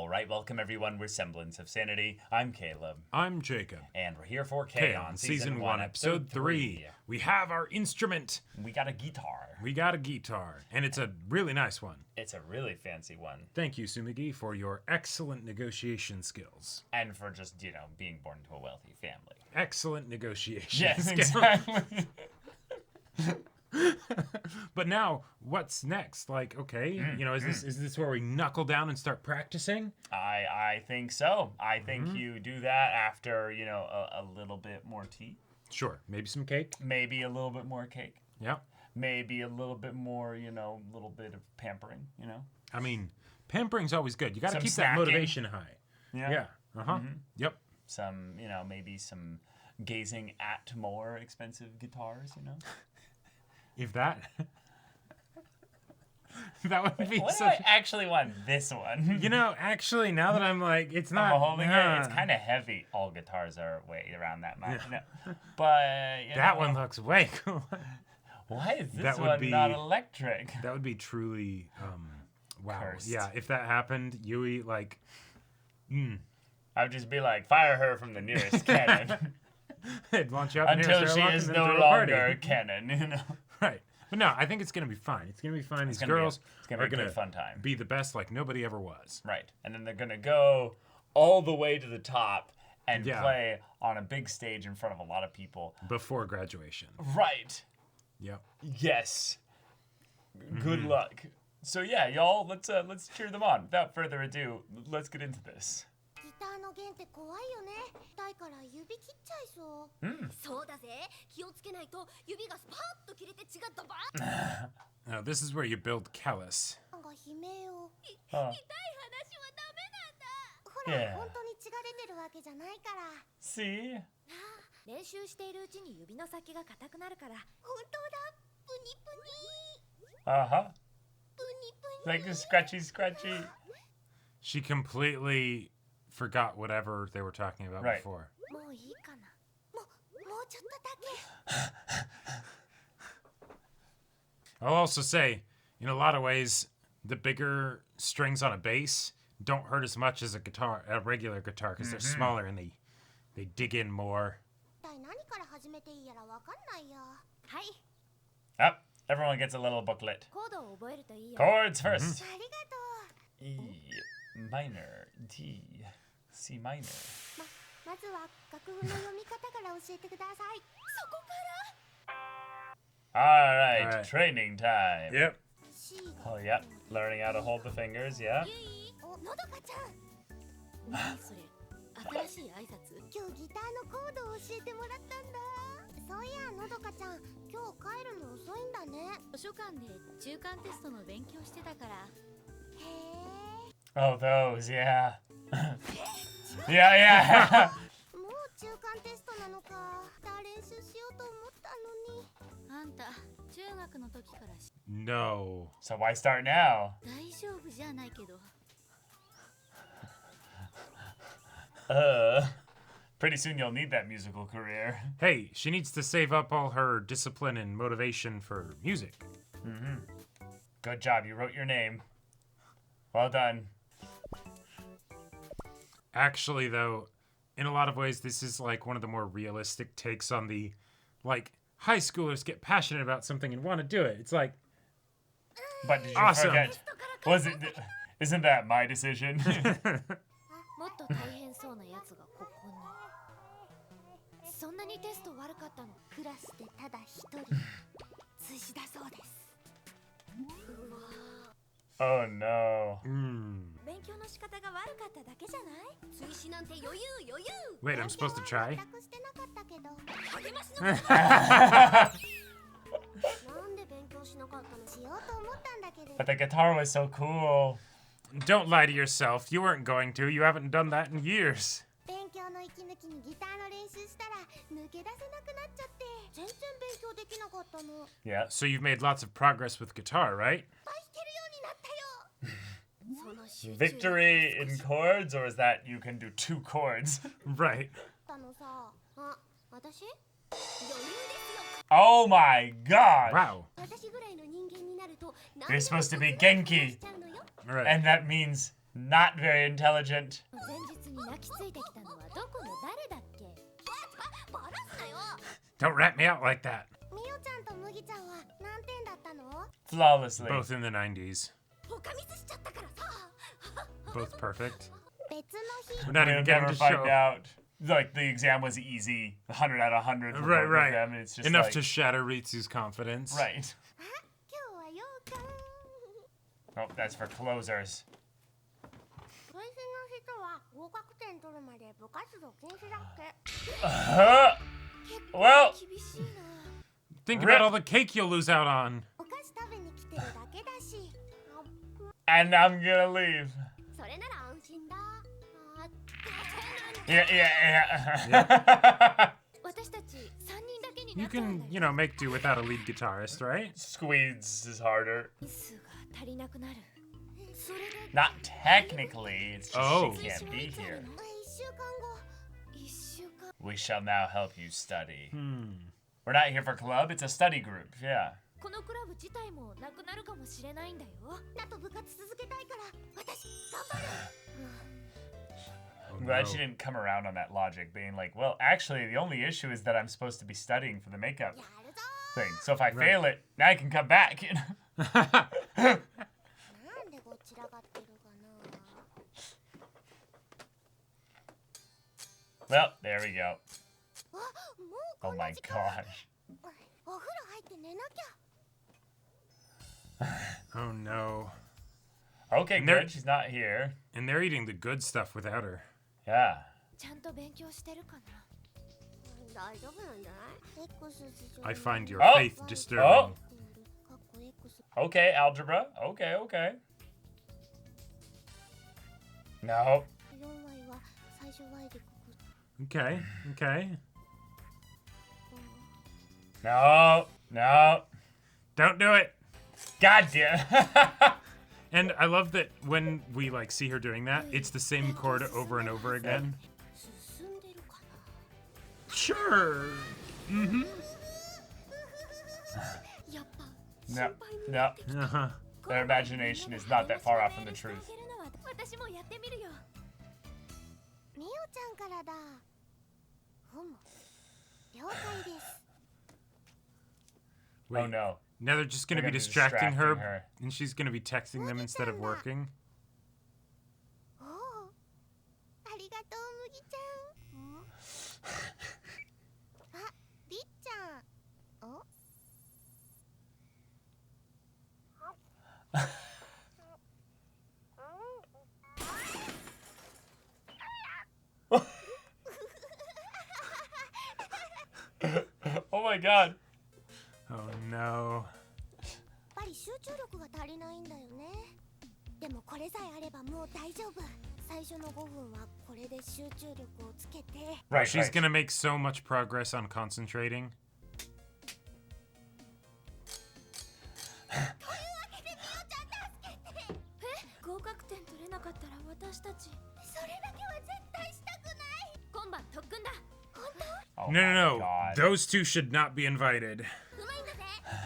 Alright, welcome everyone. We're Semblance of Sanity. I'm Caleb. I'm Jacob. And we're here for K on Season 1, Episode 3. We have our instrument. We got a guitar. We got a guitar. And it's a really nice one. It's a really fancy one. Thank you, Sumigi, for your excellent negotiation skills. And for just, being born into a wealthy family. Excellent negotiation Yes, skills. exactly. But now, what's next? Like, okay, is this where we knuckle down and start practicing? I think so. I think you do that after, a little bit more tea. Sure. Maybe some cake? Maybe a little bit more cake. Yeah. Maybe a little bit more, little bit of pampering, I mean, pampering's always good. You got to Some keep snacking. that motivation high. Yeah. Yep. Some, maybe some gazing at more expensive guitars, If that... that would be What such... if I actually want this one? Actually, now that I'm like, it's not... I'm holding it. It's kind of heavy. All guitars are way around that much. No. But, that one looks way cool. Why is this That would one be- not electric? That would be truly, wow. Cursed. Yeah, if that happened, Yui, like... I would just be like, fire her from the nearest cannon. It'd launch out the Until nearest she airlock is and then no throw a party. longer a cannon, Right. But no, I think it's going to be fine. It's going to be fine. These gonna be a- girls it's gonna be are a good going fun time. to be the best like nobody ever was. Right. And then they're going to go all the way to the top and Yeah. play on a big stage in front of a lot of people. Before graduation. Right. Yep. Yes. Good luck. So yeah, y'all, let's cheer them on. Without further ado, let's get into this. ギターの弦って怖いよね。痛いから指切っちゃいそう。そうだぜ。気をつけないと指がスパッと切れて血がドバーッ。 Now, this is where you build callus. なんか悲鳴を。Oh. 痛い話はダメなんだ。ほら、 Yeah. 本当に血が出てるわけじゃないから。 See? 練習しているうちに指の先が硬くなるから。本当だ。プニプニ。 Uh-huh. プニプニ。 Like a scratchy, scratchy. She completely forgot whatever they were talking about Right. before. もういいかな。もうちょっとだけ。 I'll also say, in a lot of ways, the bigger strings on a bass don't hurt as much as a regular guitar, because they're smaller and they dig in more. 一体何から始めていいやらわかんないや。はい。 Oh, everyone gets a little booklet. コードを覚えるといいよ。 Chords first. ありがとう。 E minor, D, C minor. まずは楽譜の読み方から教えてください。そこから。 All right, Alright. training time. Yep. C。 Oh, yep. Learning how to hold the fingers, yeah. お、のどかちゃん。何それ。新しい挨拶。今日ギターのコードを教えてもらったんだ。そういや、のどかちゃん、今日帰るの遅いんだね。図書館で中間テストの勉強してたから。へえ。 Oh, those, yeah. yeah. もう中間テストなのか。練習しようと思ったのに。あんた、中学の時から No. So why start now? 大丈夫じゃないけど。 Pretty soon you'll need that musical career. Hey, she needs to save up all her discipline and motivation for music. Good job, you wrote your name. Well done. Actually, though, in a lot of ways, this is like one of the more realistic takes on the, like, high schoolers get passionate about something and want to do it. It's like, But did you Awesome. forget? Isn't that my decision? もっと大変そうなやつがここに。そんなにテスト悪かったの。クラスでただ一人。追試だそうです。うわ。 Oh no. 勉強の仕方が悪かっただけじゃない？追試なんて余裕余裕。 wait, I'm supposed to try? 全くしてなかったけど。励ましの言葉。なんで勉強しなかったの？しようと思ったんだけど。 But the guitar was so cool. Don't lie to yourself. You weren't going to. You haven't done that in years. 勉強の息抜きにギターの練習したら抜け出せなくなっちゃって全然勉強できなかったの。 Yeah. So you've made lots of progress with guitar, right? いっぱい弾けるようになったよ。その集中 Victory in chords, or is that you can do 2 chords? Right. だのさ。あ、私？余裕ですよ。 Oh my god! Wow. 私ぐらいの人間になると You're supposed to be Genki. Right. And that means Not very intelligent. 前日に泣きついてきたのはどこの誰だっけ？バラすなよ。 Don't rat me out like that. みおちゃんと麦ちゃんは何点だったの？ Flawlessly. Both in the 90s. 他ミスしちゃったからさ。 Both perfect. 別の日。 We're not We'll even getting never to find show. out. Like the exam was easy, 100 out of 100 for Right, both right. of them. And it's just Enough like, to shatter Ritsu's confidence. right. あ、今日はようかん。 Oh, that's for closers. 最初の人は合格点取るまで部活動禁止だって。 Well, 厳しいな。 Think about all the cake you'll lose out on. お菓子食べに来てるだけだし。 and I'm gonna leave. それなら安心だ。あ、 Yeah, yeah. 私たち3人だけに You なったん can, だ you know, make do without a lead guitarist, right? Squeeze is harder. ミスが足りなくなる。それで Not technically, it's just Oh. she can't be here. 1週間後。1週間。 We shall now help you study. Hmm. We're not here for club, it's a study group, yeah. このクラブ自体もなくなるかもしれないんだよ。あと部活続けたいから私頑張る。 Oh, I'm glad no. she didn't come around on that logic, being like, well, actually, the only issue is that I'm supposed to be studying for the makeup やるぞ。 thing. So if I fail it, now I can come back. なんでこちらがってるかな。 Well, there we go. あ、もう Oh こん my な時間。 gosh. お風呂入って寝なきゃ。 Oh no. Okay, There- good. She's not here. And they're eating the good stuff without her. Yeah. ちゃんと勉強してるかな。大丈夫なんじゃない？ X 事情 I find your Oh. faith disturbing. Oh. かっこ X Okay, algebra. Okay, okay. No. 4割は最初 Y でくくっ Okay, okay. No. No. Don't do it. God damn. And I love that when we like see her doing that, it's the same chord over and over again. 進んでるか Sure. Mm-hmm. な。やっぱ No. 心配に No. なってきた。 Uh-huh. Their imagination is not that far off from the truth. 私もやってみるよ。みおちゃんからだ。ふむ。了解です。 Wait, Oh no. now they're just gonna They're be gonna be distracting her, distracting her. and she's gonna be texting them instead of working. おお。ありがとう麦ちゃん。あ、りっちゃん。お。 Oh my god. Oh no. やっぱり集中力が足りないんだよね。でもこれさえあればもう大丈夫。最初の5分はこれで集中力をつけて。 Right, She's right. gonna make so much progress on concentrating. というわけでみおちゃん助けて。え、合格点取れなかったら私たち。それだけは絶対したくない。今晩特訓だ。本当？ Oh No, my no, no. God. Those two should not be invited. うまいんだぜ。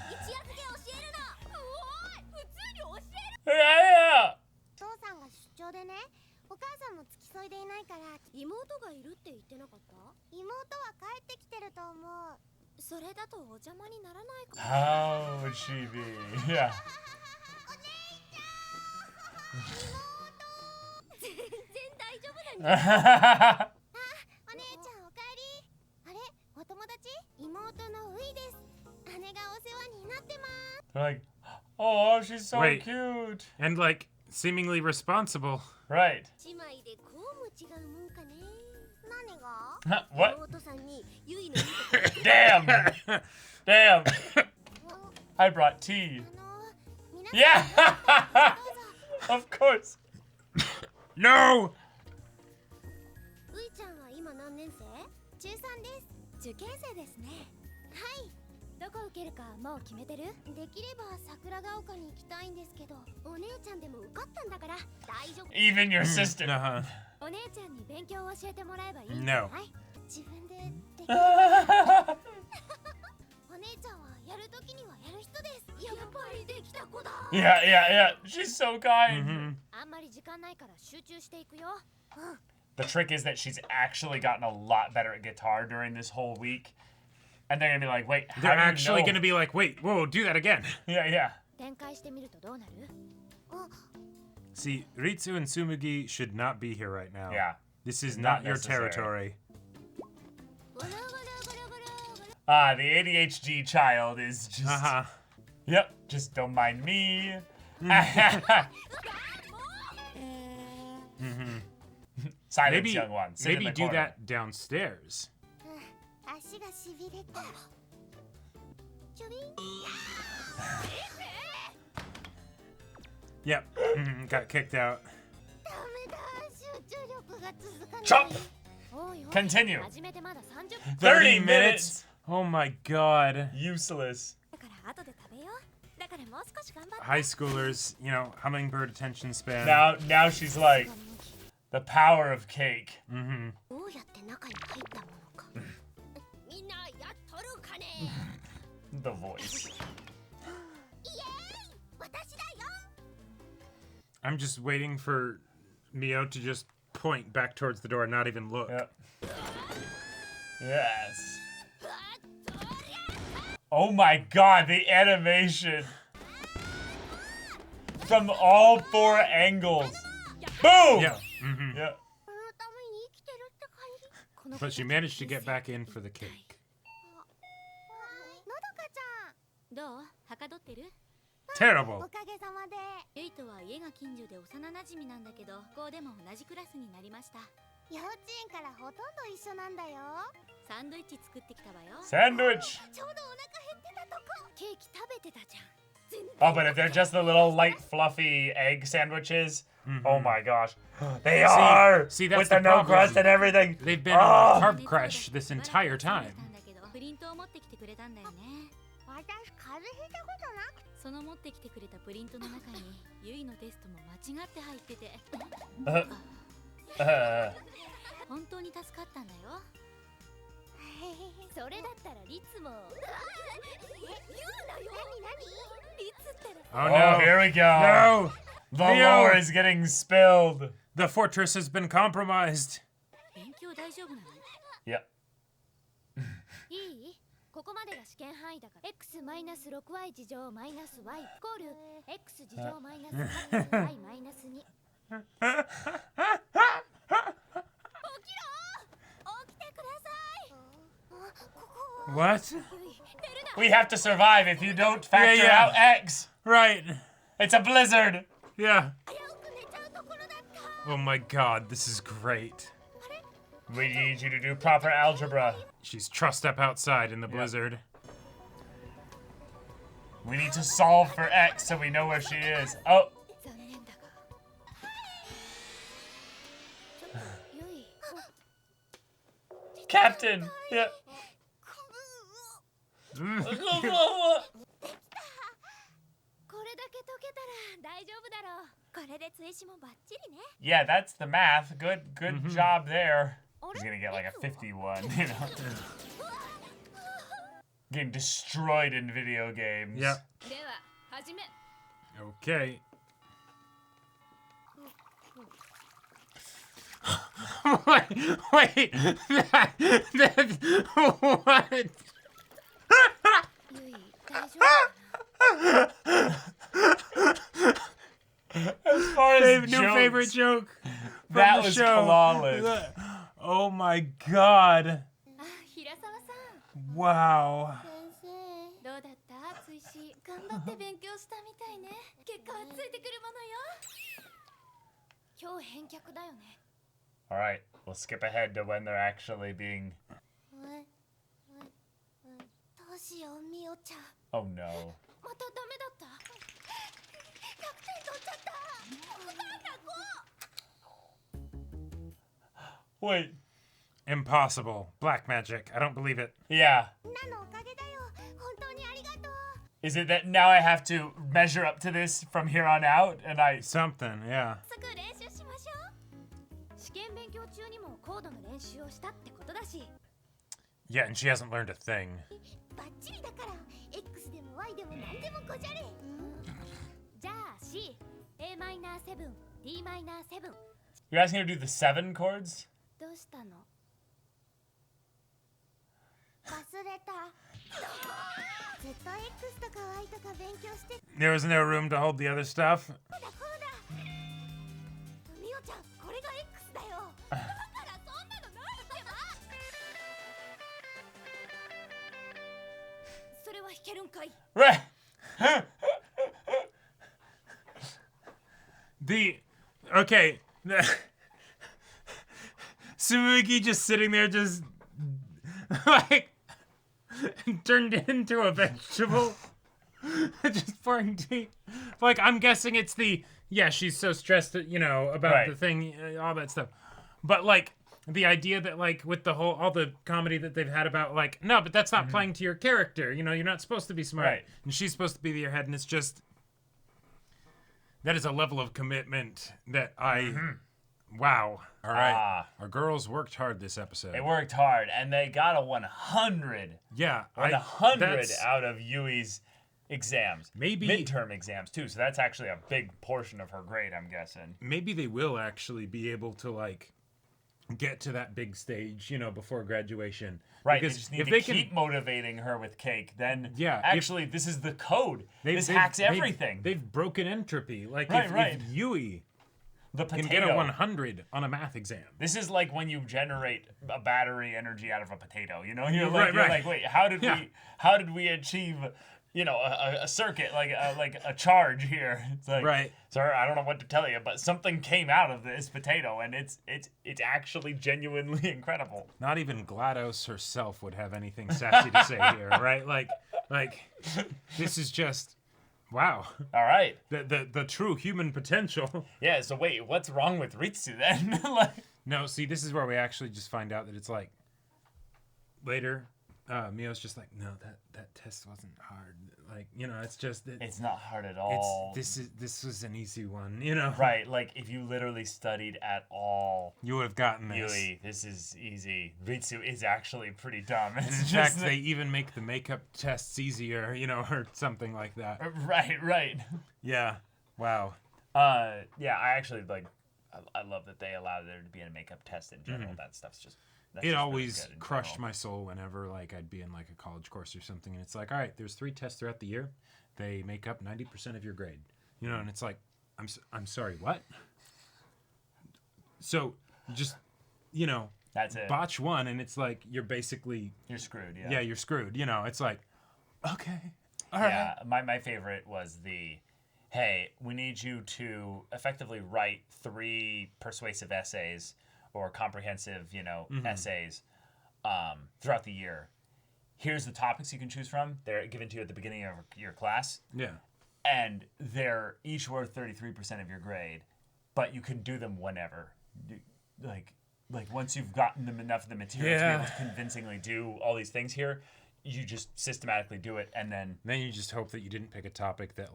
一夜漬け教えるの。おい、普通に教える。 Yeah, yeah. 父さんが出張でね。お母さんも付き添いでいないから。妹がいるって言ってなかった？妹は帰ってきてると思う。それだとお邪魔にならないかも。 How would she be? Yeah. 全然大丈夫なんだ。 お姉ちゃんおかえり。あれ、お友達？妹のういです。姉がお世話になってます。 They're like, oh, she's so Wait. cute. And like seemingly responsible. Right. 姉妹でこうも違うもんかね。何が？ Huh, what? 妹さんにゆいのいいとこ Damn. Damn. ろ。 I brought tea. 皆さん Yeah. どうぞ。 Of course. No! ういちゃんは今何年生？中3です。受験生ですね。はい。どこ受けるかもう決めてる？できれば桜ヶ丘に行きたいんですけど、お姉ちゃんでも受かったんだから大丈夫。 Even your sister. Uh-huh. お姉ちゃんに勉強を教えてもらえばいいんじ No. ゃない？自分でできる。お姉ちゃんはやる Yeah. She's so kind. Mhm. The trick is that she's actually gotten a lot better at guitar during this whole week. And they're gonna be like, wait, how They're do you actually know? gonna be like, wait, whoa, do that again. Yeah. See, Ritsu and Tsumugi should not be here right now. Yeah. This is Not not your necessary. territory. The ADHD child is just... Uh-huh. Yep, just don't mind me. Silence, Maybe, young one. Sit in maybe the do corner. that downstairs. Yep, got kicked out. Chop! Continue. 30 30 minutes. minutes? Oh my god. Useless. High schoolers, you know, hummingbird attention span. Now she's like, the power of cake. Mm-hmm. The voice. I'm just waiting for Mio to just point back towards the door and not even look. Yep. Yes. Oh my god, the animation. From all 4 angles. Boom! Yeah. Mm-hmm. Yeah. But she managed to get back in for the cake. Terrible. ゆいとは家が近所で幼なじみなんだけど、学校でも同じクラスになりました。幼稚園からほとんど一緒なんだよ。サンドイッチ作ってきたわよ。 Sandwich. ちょうどお腹減ってたとこ。ケーキ食べてたじゃん。 Oh, but if they're just the little light, fluffy egg sandwiches, oh my gosh. They are! See, that's with the the no problem. crust and everything. They've been Oh. on a carb crash this entire time. プリントを持ってきてくれたんだよね。私風邪ひいたことなく。その持ってきてくれたプリントの中にゆいのテストも間違って入ってて。本当に助かったんだよ。それだったらリツも。言うなよ。何？リツったら。 Oh Oh, no. here we go. No! The Leo. lore is getting spilled. The fortress has been compromised. 勉強大丈夫なの？ Yep. いい？ここまでが試験範囲だから x マイナス 6y 事乗マイナス y イコール x 事乗マイナス y マイナス2。起きろ！起きてください。ここ What? We have to survive if you don't factor Yeah. out X. Right. It's a blizzard. Yeah. 危うく寝ちゃうところだった。 Oh my god, this is great. We need you to do proper algebra. She's trussed up outside in the blizzard. We need to solve for X so we know where she is. Oh, 残念だが。ちょっとゆい。 Captain. Yeah. これだけ解けたら大丈夫だろう。これで追試もバッチリね。 Yeah, that's the math. Good job there. He's gonna get like a 51, you know. Getting destroyed in video games. Yep. では始め。 Okay. wait. What? ゆい大丈夫かな。 As far as New jokes, favorite joke from that the was show. flawless. Oh my god. あ、平沢さん。 Wow. 先生。どうだった追試。頑張って勉強したみたいね。結果はついてくるものよ。今日返却だよね。 All right, we'll skip ahead to when they're actually being. どうしよう、みおちゃん。 Oh no. またダメだった。100点取っちゃった。Wait. Impossible. Black magic. I don't believe it. Yeah. なのおかげだよ。本当にありがとう。 Is it that now I have to measure up to this from here on out? And I. Something, yeah. 早速練習しましょう。試験勉強中にもコードの練習をしたってことだし。Yeah, and she hasn't learned a thing. バッチリだから X でも Y でも何でもこじゃれ。じゃあ C A マイナー7 D マイナー7 You're asking her to do the 7 chords? どうしたの？忘れた。ずっと X とか Y とか勉強して。 There was no room to hold the other stuff. こうだこうだ。みおちゃんこれが X だよ。だからそんなのないってば。それは弾けるんかい。 Right. Okay. Sumugi just sitting there just like turned into a vegetable. Just pouring tea. Like, I'm guessing it's she's so stressed, about Right. the thing, all that stuff. But like the idea that like with the all the comedy that they've had about like, no, but that's not playing to your character. You're not supposed to be smart. Right. And she's supposed to be your head, and it's just that is a level of commitment that wow. All right. Our girls worked hard this episode. They worked hard, and they got a 100. Yeah. 100 out of Yui's exams. Maybe midterm exams, too. So that's actually a big portion of her grade, I'm guessing. Maybe they will actually be able to, like, get to that big stage, before graduation. Right, because they just need to keep motivating her with cake. Then, actually, this is the code. This hacks everything. They've broken entropy. Like, right. if Yui the can potato. get a 100 on a math exam. This is like when you generate a battery energy out of a potato. You're Right. like, wait, how did we achieve, a circuit, like a charge here? It's like, right. Sir, I don't know what to tell you, but something came out of this potato, and it's actually genuinely incredible. Not even GLaDOS herself would have anything sassy to say here, right? Like this is just. Wow. All right. The true human potential. Yeah, so wait, what's wrong with Ritsu then? No, see, this is where we actually just find out that it's like later, Mio's just like, no, that test wasn't hard. Like, it's just it's not hard at all. This was an easy one, Right, like if you literally studied at all, you would have gotten this. Yui, this is easy. Ritsu is actually pretty dumb. In fact, they even make the makeup tests easier, or something like that. Right. Yeah. Wow. Yeah, I actually I love that they allowed there to be a makeup test in general. That stuff's just. It always crushed my soul whenever I'd be in a college course or something, and it's like, all right, there's 3 tests throughout the year. They make up 90% of your grade, and it's like, I'm sorry, what? So just, that's it. Botch one, and it's like you're screwed. Yeah, you're screwed. It's like, okay, all right. Yeah, my favorite was hey, we need you to effectively write 3 persuasive essays or comprehensive, essays throughout the year. Here's the topics you can choose from. They're given to you at the beginning of your class. Yeah. And they're each worth 33% of your grade, but you can do them whenever. Like once you've gotten them enough of the material to be able to convincingly do all these things here, you just systematically do it, and then you just hope that you didn't pick a topic that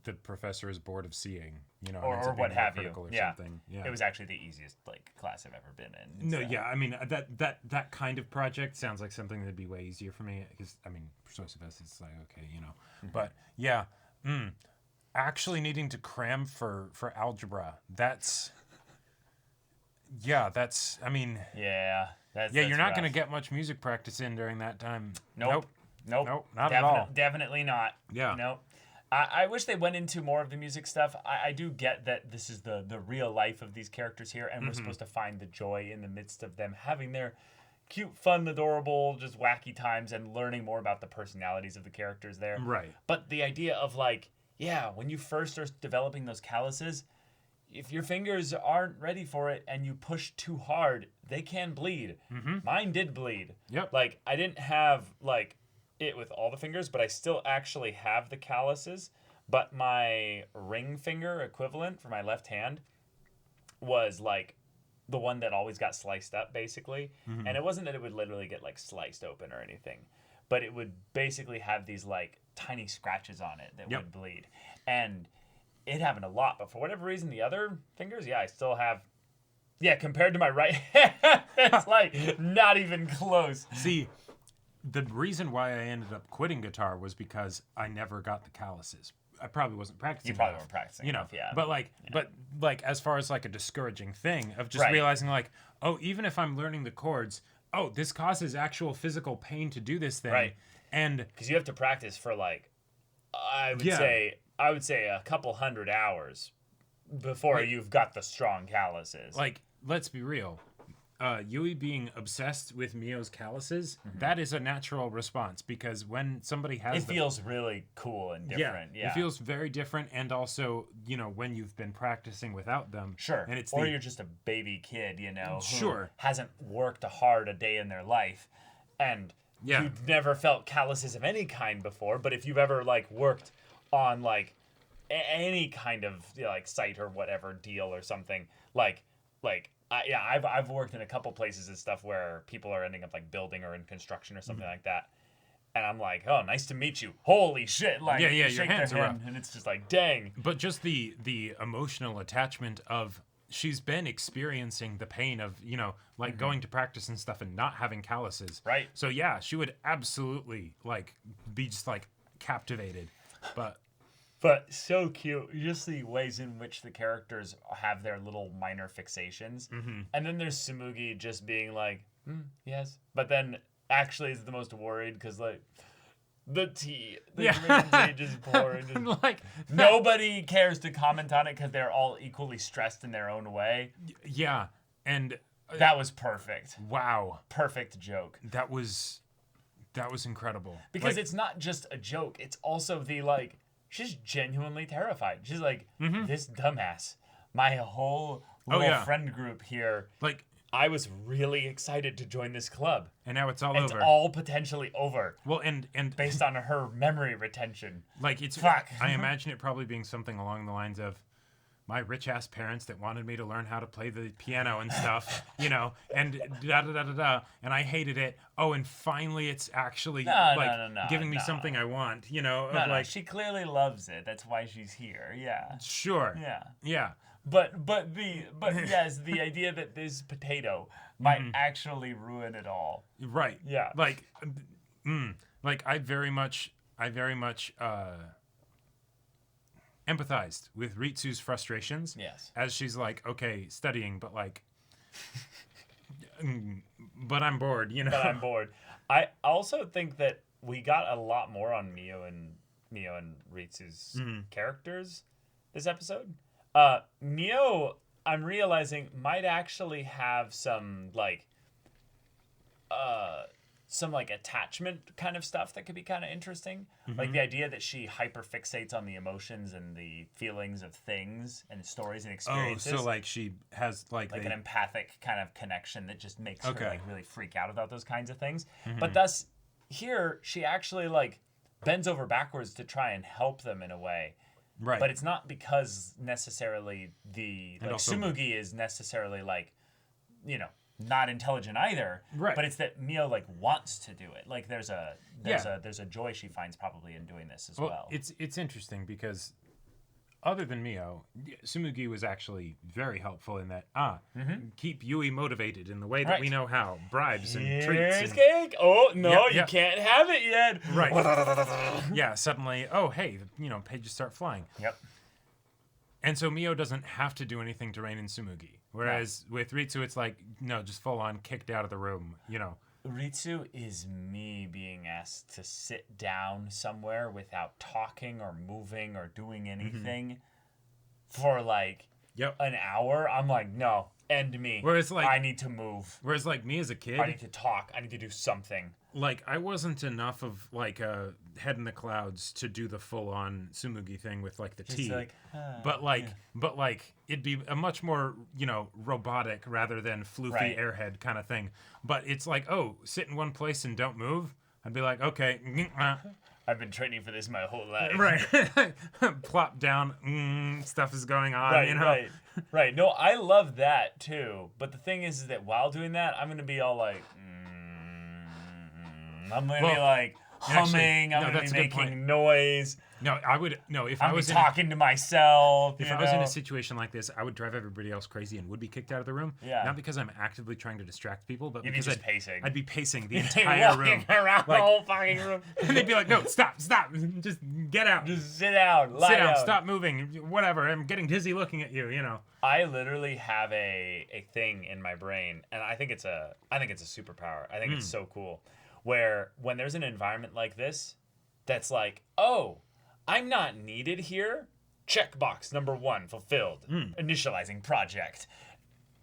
the professor is bored of seeing, or what have you. Something. Yeah, it was actually the easiest class I've ever been in. No, yeah, I mean that kind of project sounds like something that'd be way easier for me because persuasive essays, it's like okay, but yeah, actually needing to cram for algebra, that's. Yeah, that's. That's you're not going to get much music practice in during that time. Nope, not at all. Definitely not. Yeah. Nope. I wish they went into more of the music stuff. I do get that this is the real life of these characters here, and we're supposed to find the joy in the midst of them having their cute, fun, adorable, just wacky times and learning more about the personalities of the characters there. Right. But the idea of when you first are developing those calluses, if your fingers aren't ready for it and you push too hard, they can bleed. Mine did bleed. Yep. I didn't have it with all the fingers, but I still actually have the calluses. But my ring finger equivalent for my left hand was the one that always got sliced up, basically. And it wasn't that it would literally get sliced open or anything, but it would basically have these tiny scratches on it that would bleed. And it happened a lot, but for whatever reason, the other fingers, I still have. Yeah, compared to my right hand, it's not even close. See, the reason why I ended up quitting guitar was because I never got the calluses. I probably wasn't practicing. You probably enough, weren't practicing you know. enough, yeah. But like as far as like a discouraging thing of just Right. realizing like, oh, even if I'm learning the chords, oh, this causes actual physical pain to do this thing. Right. And because you have to practice for like, I would say a couple hundred hours before you've got the strong calluses. like, let's be real. Yui being obsessed with Mio's calluses, that is a natural response because when somebody has it feels really cool and different. Yeah, it feels very different, and also, you know, when you've been practicing without them, sure. and it's or you're just a baby kid, you know, who Sure. hasn't worked hard a day in their life, and you've never felt calluses of any kind before. But if you've ever like worked on like any kind of like site or whatever deal or something, I've worked in a couple places and stuff where people are ending up like building or in construction or something like that. And I'm like, oh, nice to meet you. Holy shit. Like, your shake hands their are hand, up. and it's just like, dang. But just the emotional attachment of she's been experiencing the pain of, you know, like going to practice and stuff and not having calluses. Right. So yeah, she would absolutely like be just like captivated. But so cute. Just the ways in which the characters have their little minor fixations. And then there's Tsumugi just being like, yes. But then actually is the most worried because, like, the tea. The green tea just pouring. like Nobody cares to comment on it because they're all equally stressed in their own way. yeah, and That was perfect. wow, Perfect joke. that was incredible. Because Like, it's not just a joke. It's also the, like, she's genuinely terrified. She's like, this dumbass. My whole little friend group here. like, I was really excited to join this club. and now it's all It's over. all potentially over Well, and based on her memory retention. like it's Fuck. I imagine it probably being something along the lines of my rich ass parents that wanted me to learn how to play the piano and stuff, you know, and da da da da da, and I hated it. Oh, and finally it's actually giving me something I want, you know, of like she clearly loves it. That's why she's here. Yeah. sure, yeah, But yes, the idea that this potato might actually ruin it all. right, Yeah. like I very much empathized with Ritsu's frustrations. Yes. As she's like, okay, studying, but like, but I'm bored, you know. But I'm bored. I also think that we got a lot more on Mio and Ritsu's characters this episode. Mio, I'm realizing, might actually have some attachment kind of stuff that could be kind of interesting. Like the idea that she hyperfixates on the emotions and the feelings of things and stories and experiences. Oh, so like she has like an empathic kind of connection that just makes her Okay. like really freak out about those kinds of things. But thus here she actually like bends over backwards to try and help them in a way. right, But it's not because necessarily also- Tsumugi is necessarily like, you know, not intelligent either. Right. But it's that Mio like wants to do it. Like there's a joy she finds probably in doing this as well. It's interesting because other than Mio, Tsumugi was actually very helpful in that keep Yui motivated in the way that Right. we know how, bribes and treats. Here's And, cake. Oh no, Yep, you yep. can't have it yet. right. Yeah, suddenly, oh hey, you know, pages start flying. Yep. And so Mio doesn't have to do anything to rein in Tsumugi. Whereas with Ritsu, it's like, no, just full on kicked out of the room, you know. Ritsu is me being asked to sit down somewhere without talking or moving or doing anything for like an hour. I'm like, no, end me. Whereas, like- I need to move. Whereas like me as a kid, I need to talk. I need to do something. like I wasn't enough of like a head in the clouds to do the full on Tsumugi thing with like the tea. like, but like it'd be a much more, you know, robotic rather than floofy Right. airhead kind of thing. But it's like, oh, sit in one place and don't move. I'd be like, okay, I've been training for this my whole life. right, plop down, stuff is going on, Right, you know. right. No, I love that too. But the thing is that while doing that, I'm gonna be all like, I'm gonna be like humming. Actually, no, I'm gonna that's be a good making point. noise. No, I would no if I'm I was talking to myself. if you I was in know? a situation like this, I would drive everybody else crazy and would be kicked out of the room. Yeah. Not because I'm actively trying to distract people, but You'd be because just pacing. I'd be pacing the entire room. Walking around the Like- whole fucking room. And they'd be like, "No, stop, just get out, Just sit down, lie sit down, down. stop moving, whatever. I'm getting dizzy looking at you, you know." I literally have a thing in my brain, and I think it's a superpower. I think it's so cool, where when there's an environment like this, that's like, oh, I'm not needed here. Checkbox number 1 fulfilled. Initializing project.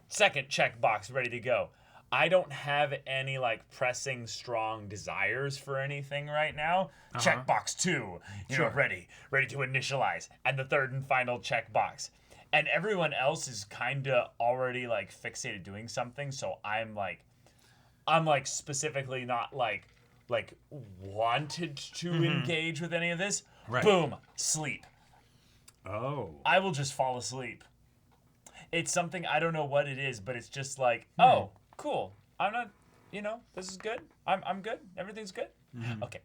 Second checkbox ready to go. I don't have any like pressing strong desires for anything right now. Checkbox 2, you know, ready to initialize, and the third and final checkbox. And everyone else is kind of already like fixated doing something, so I'm like specifically not like wanted to engage with any of this. Right. Boom, sleep. Oh. I will just fall asleep. It's something, I don't know what it is, but it's just like, oh, cool. I'm not, you know, this is good. I'm good. Everything's good. Okay.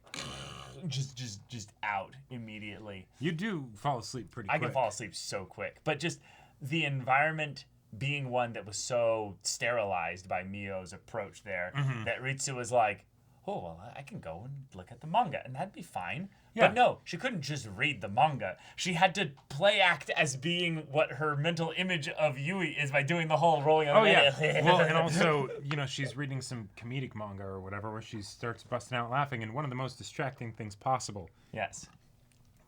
Just out immediately. You do fall asleep pretty I quick. can fall asleep so quick, but just the environment being one that was so sterilized by Mio's approach there, that Ritsu was like, oh, well, I can go and look at the manga, and that'd be fine. Yeah. But no, she couldn't just read the manga. She had to play act as being what her mental image of Yui is by doing the whole rolling on the bed. Well, and also, you know, she's reading some comedic manga or whatever where she starts busting out laughing, and one of the most distracting things possible Yes.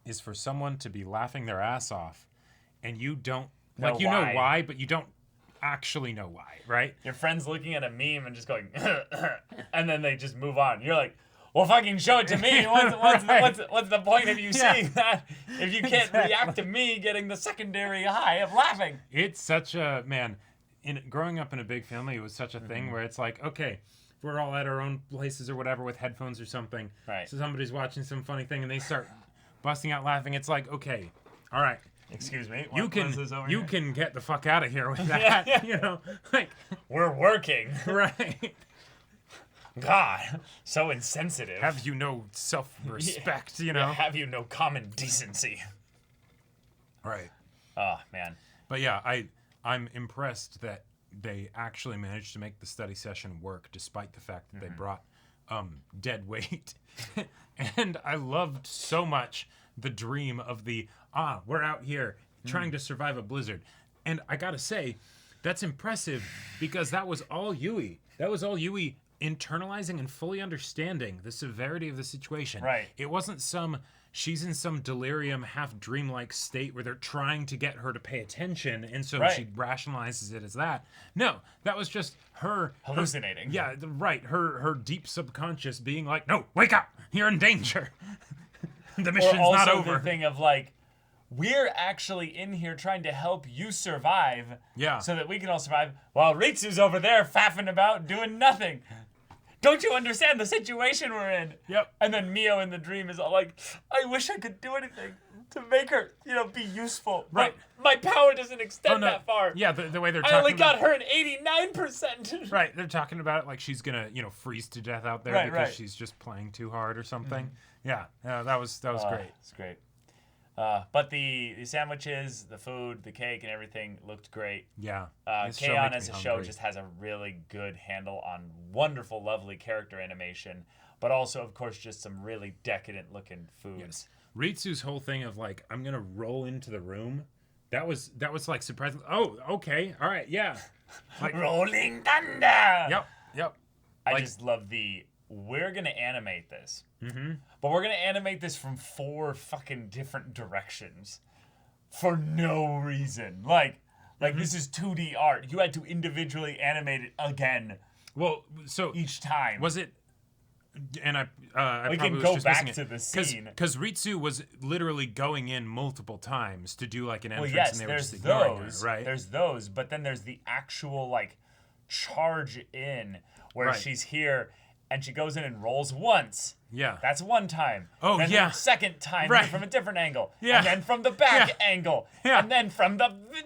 is for someone to be laughing their ass off, and you don't Know like you why. know why, but you don't actually know why, right? Your friend's looking at a meme and just going, and then they just move on. You're like, well, fucking show it to me. What's the point of you seeing that if you can't react to me getting the secondary high of laughing? It's such a man. In growing up in a big family, it was such a thing where it's like, okay, we're all at our own places or whatever with headphones or something. Right. So somebody's watching some funny thing and they start busting out laughing. It's like, okay, all right. Excuse me. You what is this over you here? can get the fuck out of here with that, you know, like We're working. right. God, so insensitive. Have you no self-respect, you know? Have you no common decency? Right. Oh man. But yeah, I'm impressed that they actually managed to make the study session work despite the fact that they brought dead weight. And I loved so much the dream of we're out here trying to survive a blizzard. And I gotta say, that's impressive because that was all Yui. That was all Yui internalizing and fully understanding the severity of the situation. Right. It wasn't she's in some delirium, half dreamlike state where they're trying to get her to pay attention, and so Right. she rationalizes it as that. No, that was just her Hallucinating. Her deep subconscious being like, "No, wake up! You're in danger. The Or mission's also not over." the thing of like, we're actually in here trying to help you survive. Yeah. So that we can all survive, while Ritsu's over there faffing about doing nothing. Don't you understand the situation we're in? Yep. And then Mio in the dream is all like, I wish I could do anything to make her, be useful. Right. But my power doesn't extend that far. Yeah, the way they're I talking only got about, her an 89%. right, they're talking about it like she's gonna, freeze to death out there Right, because right. she's just playing too hard or something. Yeah, that was great. It's great. But the sandwiches, the food, the cake, and everything looked great. Yeah. This show K-On! makes as a me show hungry. just has a really good handle on wonderful, lovely character animation, but also, of course, just some really decadent looking foods. Ritsu's whole thing of like, I'm gonna roll into the room, that was like surprising. Oh, okay, all right, yeah. Like, Rolling Thunder! Yep. I Like- just love we're gonna animate this. But we're gonna animate this from 4 fucking different directions. For no reason. Like this is 2D art. You had to individually animate it again Well, so each time. was it? And I We probably can was go just back missing to it. the scene. Because Ritsu was literally going in multiple times to do like an Well, entrance, yes, and they were there's just ignoring those. her, right? There's those, but then there's the actual like charge in where Right. she's here and she goes in and rolls once. Yeah. That's one time. Oh, then yeah. The second time Right. from a different angle. Yeah. And then from the back Yeah. angle. Yeah. And then from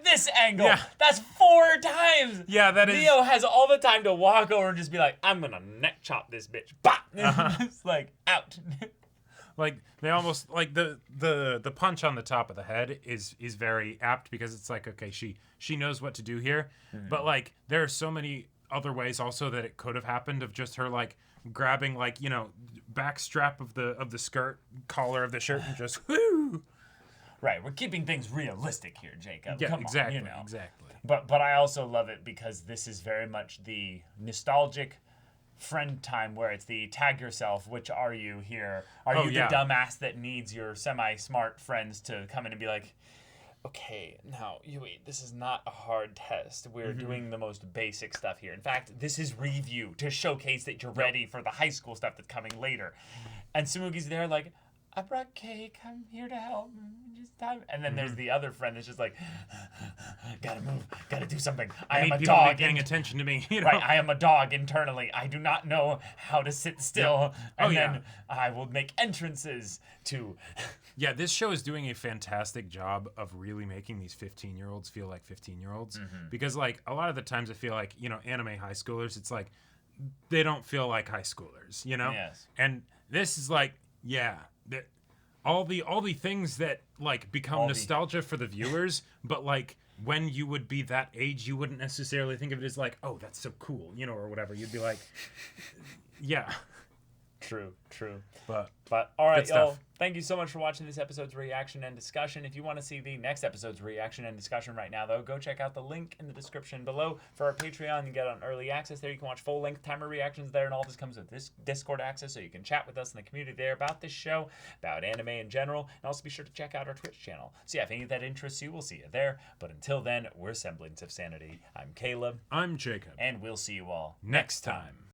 this angle. Yeah. That's 4 times. Yeah, that is- Neo has all the time to walk over and just be like, I'm gonna neck chop this bitch. Bah! Uh-huh. It's like out. Like they almost like the punch on the top of the head is very apt because it's like, okay, she knows what to do here, but like there are so many other ways also that it could have happened of just her like grabbing like, you know, back strap of the skirt, collar of the shirt, and just whoo. Right, we're keeping things realistic here, Jacob. Yeah, Come exactly, on, you know. exactly. But I also love it because this is very much the nostalgic friend time where it's the tag yourself, which are you here? Are you the dumbass that needs your semi-smart friends to come in and be like, okay, now, Yui, this is not a hard test. We're doing the most basic stuff here. In fact, this is review to showcase that you're ready for the high school stuff that's coming later. And Sumugi's there like, I brought cake. I'm here to help. Just time. And then there's the other friend that's just like, gotta move, gotta do something. I am a dog. Paying attention to me. You know? Right, I am a dog internally. I do not know how to sit still. And then I will make entrances to. Yeah, this show is doing a fantastic job of really making these 15-year-olds feel like 15-year-olds. Because, like, a lot of the times I feel like, you know, anime high schoolers, it's like, they don't feel like high schoolers, you know? Yes. And this is like, yeah, all the things that like become nostalgia for the viewers, but like when you would be that age, you wouldn't necessarily think of it as like, oh, that's so cool, you know, or whatever. You'd be like, yeah. True. But all right, good stuff. y'all. Thank you so much for watching this episode's reaction and discussion. If you want to see the next episode's reaction and discussion right now, though, go check out the link in the description below for our Patreon. You get on early access there. You can watch full-length timer reactions there, and all this comes with this Discord access, so you can chat with us in the community there about this show, about anime in general, and also be sure to check out our Twitch channel. So yeah, if any of that interests you, we'll see you there. But until then, we're Semblance of Sanity. I'm Caleb. I'm Jacob. And we'll see you all Next time.